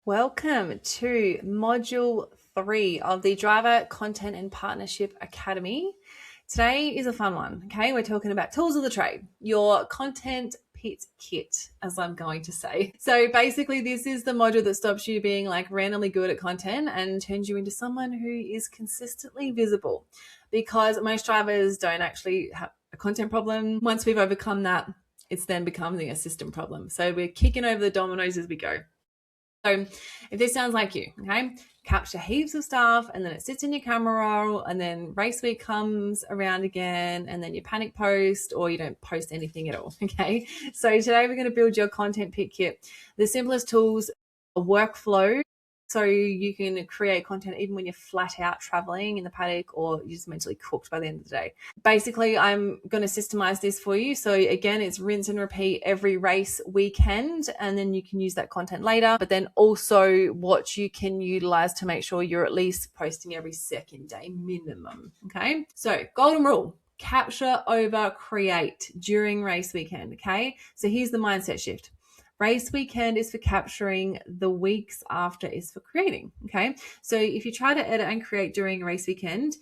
Welcome to Module 3 of the Driver Content and Partnership Academy. Today is a fun one, okay? We're talking about tools of the trade, your content pit kit, as I'm going to say. So basically, this is the module that stops you being like randomly good at content and turns you into someone who is consistently visible, because most drivers don't actually have a content problem. Once we've overcome that, it's then becoming a system problem. So we're kicking over the dominoes as we go. So if this sounds like you, okay, capture heaps of stuff and then it sits in your camera roll and then race week comes around again and then you panic post or you don't post anything at all, okay? So today we're going to build your content pit kit. The simplest tools, a workflow, so you can create content even when you're flat out traveling in the paddock or you're just mentally cooked by the end of the day. Basically, I'm going to systemize this for you. So again, it's rinse and repeat every race weekend, and then you can use that content later, but then also what you can utilize to make sure you're at least posting every second day minimum. Okay. So golden rule. Capture over create during race weekend. Okay. So here's the mindset shift. Race weekend is for capturing, the weeks after is for creating. Okay. So if you try to edit and create during a race weekend,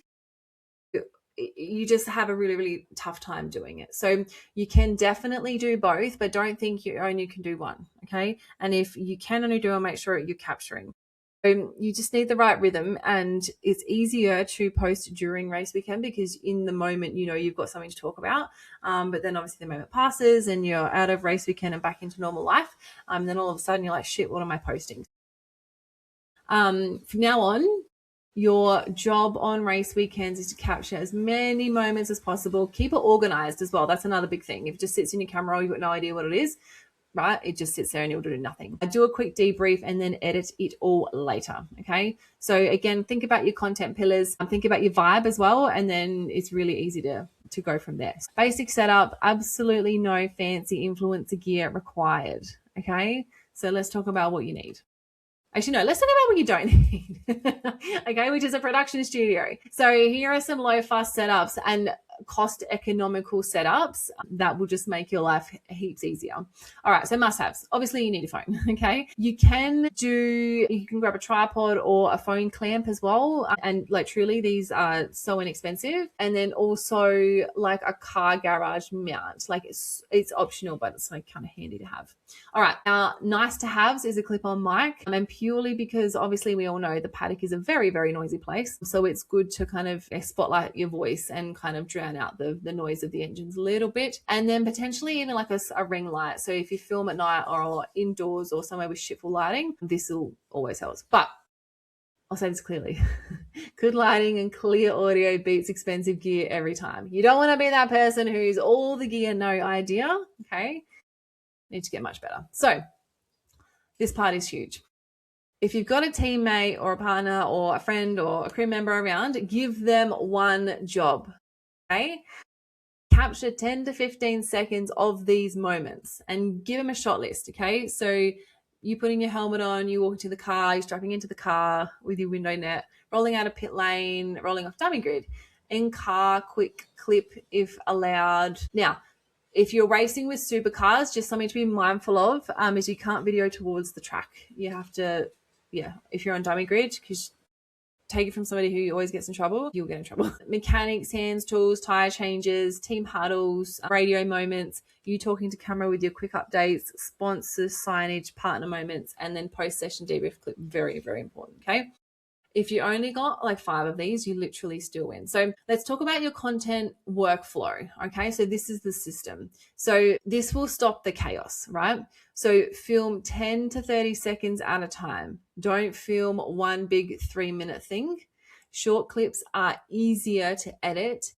you just have a really, really tough time doing it. So you can definitely do both, but don't think you only can do one. Okay. And if you can only do one, make sure you're capturing. You just need the right rhythm, and it's easier to post during race weekend because in the moment, you've got something to talk about. But then obviously the moment passes and you're out of race weekend and back into normal life. Then all of a sudden you're like, shit, what am I posting? From now on, your job on race weekends is to capture as many moments as possible. Keep it organized as well. That's another big thing. If it just sits in your camera roll, you've got no idea what it is, right? It just sits there and you'll do nothing. I do a quick debrief and then edit it all later. Okay. So again, think about your content pillars, think about your vibe as well. And then it's really easy to go from there. Basic setup, absolutely no fancy influencer gear required. Okay. So let's talk about what you need. Actually, no, let's talk about what you don't need. Okay, which is a production studio. So here are some low fuss setups and cost economical setups that will just make your life heaps easier. All right, so must haves. Obviously, you need a phone. Okay, you can grab a tripod or a phone clamp as well. And like truly, these are so inexpensive. And then also like a car garage mount. Like it's optional, but it's like kind of handy to have. All right, now nice to haves is a clip-on mic, and purely because obviously we all know the paddock is a very, very noisy place. So it's good to kind of spotlight your voice and kind of drown out the noise of the engines a little bit. And then potentially even like a ring light. So if you film at night or indoors or somewhere with shitful lighting, this will always help. But I'll say this clearly. Good lighting and clear audio beats expensive gear every time. You don't want to be that person who's all the gear, no idea. Okay. Need to get much better. So this part is huge. If you've got a teammate or a partner or a friend or a crew member around, give them one job. Okay. Capture 10 to 15 seconds of these moments and give them a shot list. Okay. So you putting your helmet on, you walk into the car, you're strapping into the car with your window net, rolling out of pit lane, rolling off dummy grid, in car, quick clip if allowed. Now, if you're racing with supercars, just something to be mindful of is you can't video towards the track. You have to, if you're on dummy grid, because take it from somebody who always gets in trouble, you'll get in trouble. Mechanics, hands, tools, tire changes, team huddles, radio moments, you talking to camera with your quick updates, sponsors, signage, partner moments, and then post-session debrief clip. Very, very important, okay? If you only got like 5 of these, you literally still win. So let's talk about your content workflow. Okay. So this is the system. So this will stop the chaos, right? So film 10 to 30 seconds at a time. Don't film one big 3-minute thing. Short clips are easier to edit,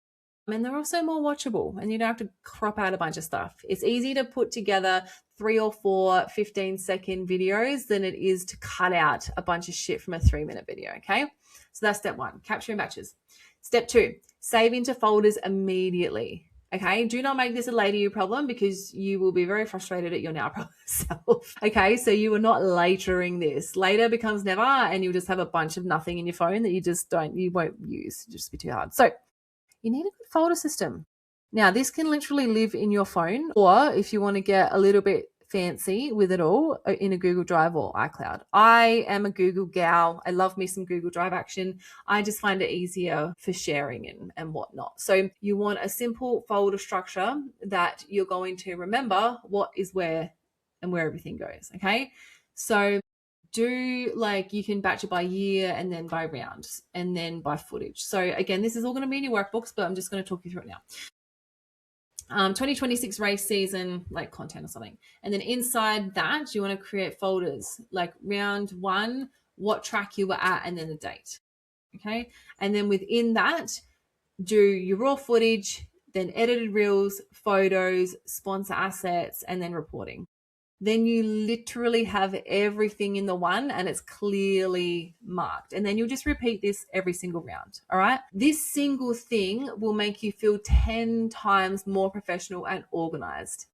and they're also more watchable, and you don't have to crop out a bunch of stuff. It's easy to put together 3 or 4 15-second videos than it is to cut out a bunch of shit from a 3-minute video. Okay. So that's step 1, capture in batches. Step 2, save into folders immediately. Okay. Do not make this a later you problem, because you will be very frustrated at your now problem self. Okay. So you are not latering this. Later becomes never, and you'll just have a bunch of nothing in your phone that you won't use. It'll just be too hard. So you need a good folder system. Now, this can literally live in your phone, or if you want to get a little bit fancy with it all in a Google Drive or iCloud. I am a Google gal. I love me some Google Drive action. I just find it easier for sharing and whatnot. So you want a simple folder structure that you're going to remember what is where and where everything goes. Okay. So do like you can batch it by year and then by round and then by footage. So again, this is all going to be in your workbooks, but I'm just going to talk you through it now. 2026 race season, like content or something. And then inside that, you want to create folders like round one, what track you were at, and then the date. Okay. And then within that, do your raw footage, then edited reels, photos, sponsor assets, and then reporting. Then you literally have everything in the one and it's clearly marked. And then you'll just repeat this every single round. All right. This single thing will make you feel 10 times more professional and organized.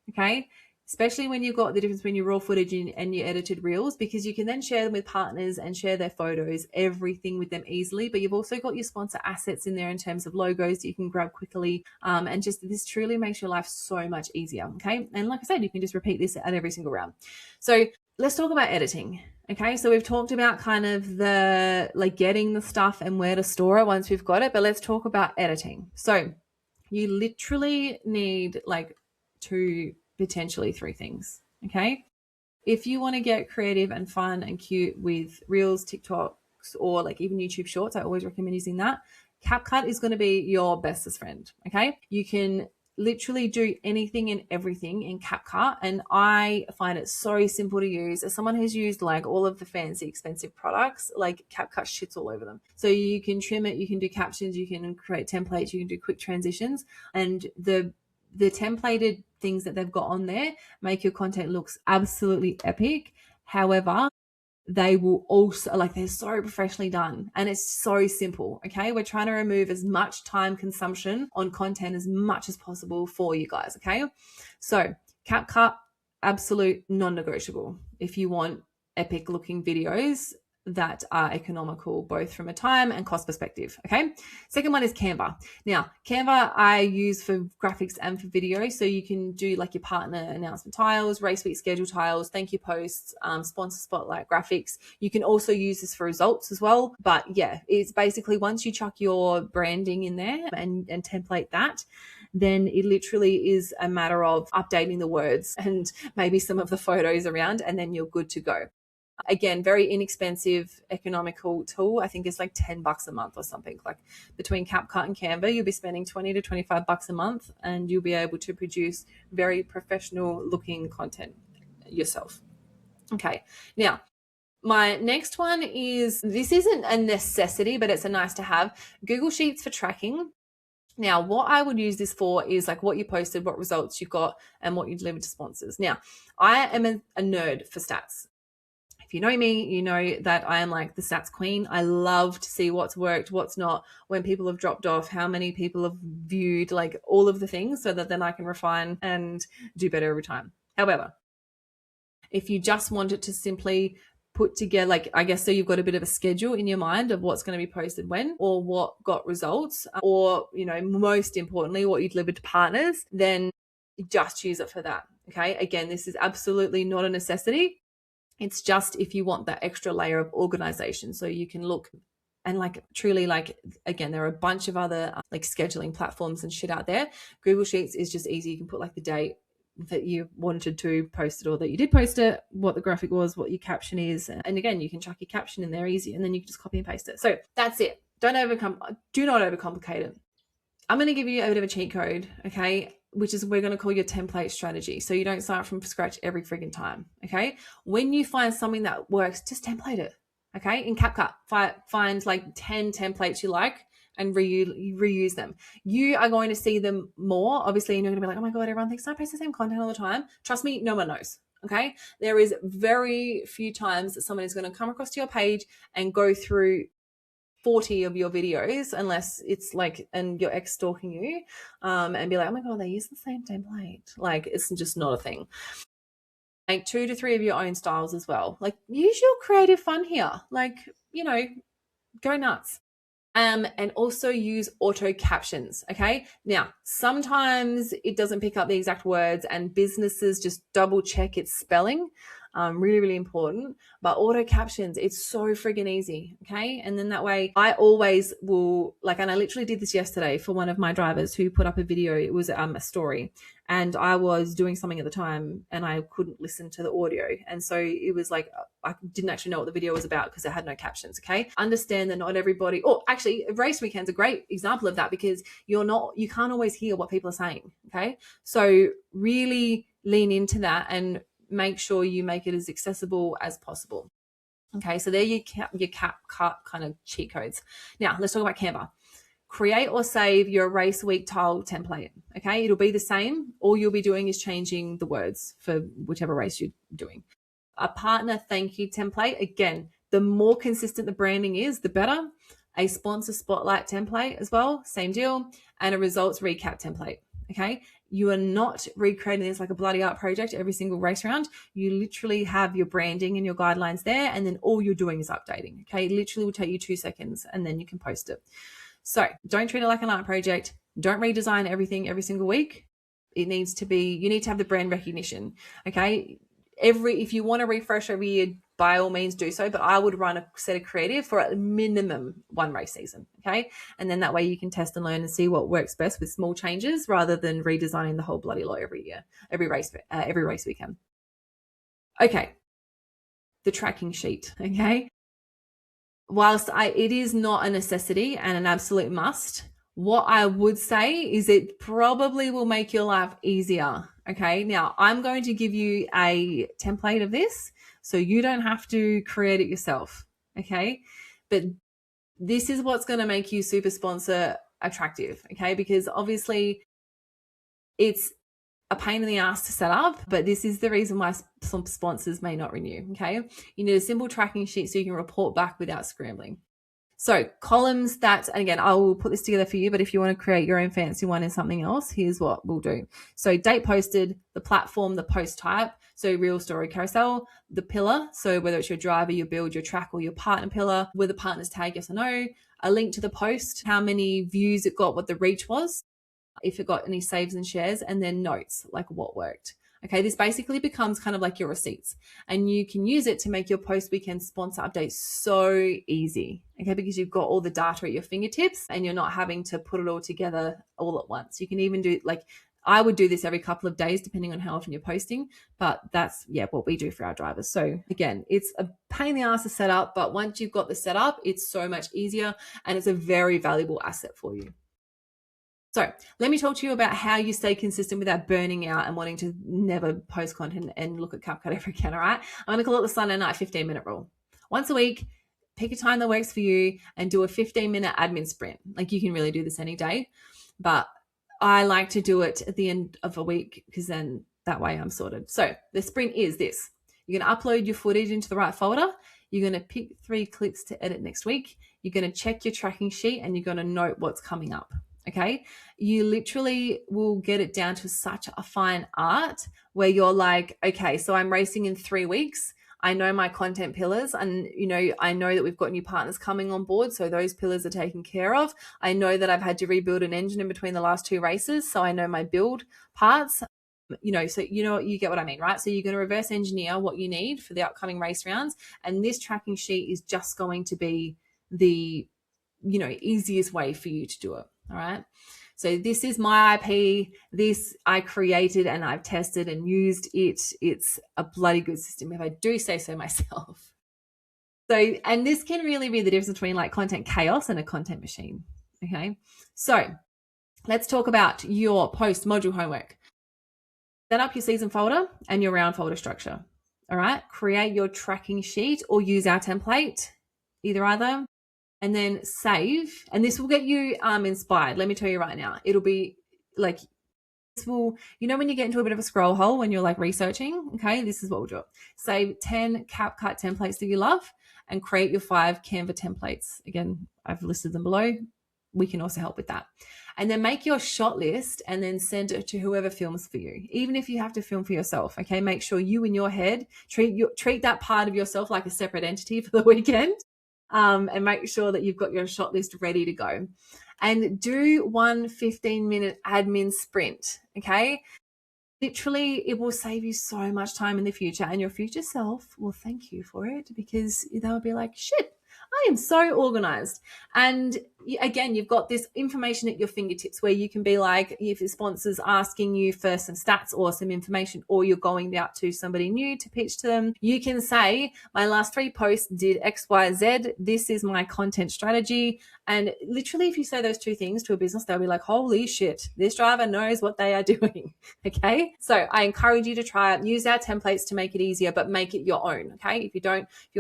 Okay. Especially when you've got the difference between your raw footage and your edited reels, because you can then share them with partners and share their photos, everything with them easily. But you've also got your sponsor assets in there in terms of logos that you can grab quickly. And just this truly makes your life so much easier. Okay. And like I said, you can just repeat this at every single round. So let's talk about editing. Okay. So we've talked about kind of the like getting the stuff and where to store it once we've got it. But let's talk about editing. So you literally need like potentially 3 things. Okay. If you want to get creative and fun and cute with reels, TikToks, or like even YouTube shorts, I always recommend using that. CapCut is going to be your bestest friend. Okay. You can literally do anything and everything in CapCut. And I find it so simple to use. As someone who's used like all of the fancy, expensive products, like CapCut shits all over them. So you can trim it, you can do captions, you can create templates, you can do quick transitions. And the templated things that they've got on there make your content looks absolutely epic. However, they will also like they're so professionally done and it's so simple. Okay. We're trying to remove as much time consumption on content as much as possible for you guys. Okay. So CapCut, absolute non-negotiable if you want epic looking videos that are economical, both from a time and cost perspective. Okay. Second one is Canva. Now, Canva I use for graphics and for video. So you can do like your partner announcement tiles, race week schedule tiles, thank you posts, sponsor spotlight graphics. You can also use this for results as well. But yeah, it's basically once you chuck your branding in there and template that, then it literally is a matter of updating the words and maybe some of the photos around, and then you're good to go. Again, very inexpensive, economical tool. I think it's like $10 a month or something. Like between CapCut and Canva, you'll be spending $20 to $25 a month and you'll be able to produce very professional looking content yourself. Okay. Now, my next one is, this isn't a necessity, but it's a nice to have, Google Sheets for tracking. Now, what I would use this for is like what you posted, what results you got, and what you delivered to sponsors. Now, I am a nerd for stats. If you know me, you know that I am like the stats queen. I love to see what's worked, what's not, when people have dropped off, how many people have viewed, like all of the things, so that then I can refine and do better every time. However, if you just want it to simply put together, like I guess so you've got a bit of a schedule in your mind of what's going to be posted when or what got results, or, you know, most importantly, what you delivered to partners, then just use it for that. Okay. Again, this is absolutely not a necessity. It's just if you want that extra layer of organization so you can look and like truly, like, again, there are a bunch of other like scheduling platforms and shit out there. Google Sheets is just easy. You can put like the date that you wanted to post it or that you did post it, what the graphic was, what your caption is. And again, you can chuck your caption in there easy and then you can just copy and paste it. So that's it. Do not overcomplicate it. I'm going to give you a bit of a cheat code, okay, which is we're going to call your template strategy. So you don't start from scratch every friggin' time, okay? When you find something that works, just template it, okay? In CapCut, find like 10 templates you like and reuse them. You are going to see them more, obviously, and you're going to be like, oh my God, everyone thinks I post the same content all the time. Trust me, no one knows. Okay. There is very few times that someone is going to come across to your page and go through 40 of your videos, unless it's like, and your ex stalking you, and be like, oh my God, they use the same template. Like, it's just not a thing. Like 2 to 3 of your own styles as well. Like, use your creative fun here. Like, you know, go nuts. And also use auto captions. Okay. Now, sometimes it doesn't pick up the exact words, and businesses just double check its spelling. Really, really important. But auto captions, it's so friggin' easy. Okay. And then that way, I always will, like, and I literally did this yesterday for one of my drivers who put up a video. It was a story, and I was doing something at the time and I couldn't listen to the audio. And so it was like, I didn't actually know what the video was about because it had no captions. Okay. Understand that not everybody, oh, actually, race weekend's a great example of that, because you can't always hear what people are saying. Okay. So really lean into that and make sure you make it as accessible as possible. Okay. So there your cap cut kind of cheat codes. Now let's talk about Canva. Create or save your race week tile template. Okay. It'll be the same. All you'll be doing is changing the words for whichever race you're doing. A partner thank you template. Again, the more consistent the branding is, the better. A sponsor spotlight template as well, same deal. And a results recap template. Okay. You are not recreating this like a bloody art project every single race round. You literally have your branding and your guidelines there, and then all you're doing is updating. Okay. It literally will take you 2 seconds and then you can post it. So don't treat it like an art project. Don't redesign everything every single week. You need to have the brand recognition. Okay. If you want to refresh every year, by all means do so, but I would run a set of creative for a minimum one race season. Okay. And then that way you can test and learn and see what works best with small changes rather than redesigning the whole bloody lot every year, every race weekend. Okay. The tracking sheet. Okay. Whilst it is not a necessity and an absolute must, what I would say is it probably will make your life easier. Okay. Now I'm going to give you a template of this so you don't have to create it yourself. Okay. But this is what's going to make you super sponsor attractive. Okay. Because obviously it's a pain in the ass to set up, but this is the reason why some sponsors may not renew. Okay. You need a simple tracking sheet so you can report back without scrambling. So columns and again, I will put this together for you, but if you want to create your own fancy one in something else, here's what we'll do. So date posted, the platform, the post type. So real story carousel, the pillar. So whether it's your driver, your build, your track, or your partner pillar, with the partner's tag, yes or no, a link to the post, how many views it got, what the reach was, if it got any saves and shares, and then notes, like what worked. Okay, this basically becomes kind of like your receipts, and you can use it to make your post weekend sponsor updates so easy. Okay, because you've got all the data at your fingertips and you're not having to put it all together all at once. You can even do, like, I would do this every couple of days depending on how often you're posting, but that's what we do for our drivers. So again, it's a pain in the ass to set up, but once you've got the setup, it's so much easier and it's a very valuable asset for you. So let me talk to you about how you stay consistent without burning out and wanting to never post content and look at CapCut ever again, all right? I'm going to call it the Sunday night 15-minute rule. Once a week, pick a time that works for you and do a 15-minute admin sprint. Like, you can really do this any day, but I like to do it at the end of a week because then that way I'm sorted. So the sprint is this. You're going to upload your footage into the right folder. You're going to pick 3 clips to edit next week. You're going to check your tracking sheet and you're going to note what's coming up. Okay. You literally will get it down to such a fine art where you're like, okay, so I'm racing in 3 weeks. I know my content pillars, and I know that we've got new partners coming on board, so those pillars are taken care of. I know that I've had to rebuild an engine in between the last 2 races, so I know my build parts. So you get what I mean, right? So you're going to reverse engineer what you need for the upcoming race rounds, and this tracking sheet is just going to be the easiest way for you to do it. All right. So this is my IP. This I created and I've tested and used it. It's a bloody good system, if I do say so myself. So, and this can really be the difference between like content chaos and a content machine. Okay. So let's talk about your post module homework. Set up your season folder and your round folder structure. All right. Create your tracking sheet or use our template, either. And then save, and this will get you inspired. Let me tell you right now, it'll be like, this will, when you get into a bit of a scroll hole when you're like researching, okay, this is what we'll do. Save 10 CapCut templates that you love and create your 5 Canva templates. Again, I've listed them below. We can also help with that. And then make your shot list and then send it to whoever films for you. Even if you have to film for yourself, okay, make sure you in your head treat that part of yourself like a separate entity for the weekend. and make sure that you've got your shot list ready to go. And do one 15-minute admin sprint, okay? Literally, it will save you so much time in the future, and your future self will thank you for it because they'll be like, shit, I am so organized. And again, you've got this information at your fingertips where you can be like, if your sponsor's asking you for some stats or some information, or you're going out to somebody new to pitch to them, you can say, my last 3 posts did X, Y, Z. This is my content strategy. And literally, if you say those 2 things to a business, they'll be like, holy shit, this driver knows what they are doing. Okay. So I encourage you to try it. Use our templates to make it easier, but make it your own. Okay. If you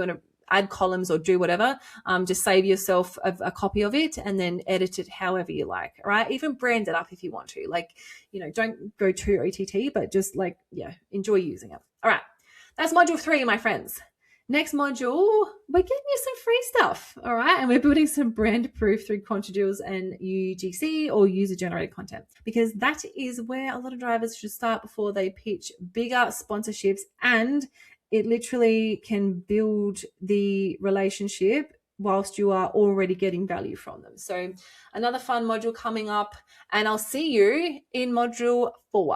want to add columns or do whatever, just save yourself a copy of it and then edit it however you like. All right. Even brand it up if you want to. Like, don't go too OTT, but just enjoy using it. All right. That's module 3, my friends. Next module, we're getting you some free stuff, all right? And we're building some brand proof through Contributors and UGC or user-generated content, because that is where a lot of drivers should start before they pitch bigger sponsorships, and it literally can build the relationship whilst you are already getting value from them. So another fun module coming up, and I'll see you in module 4.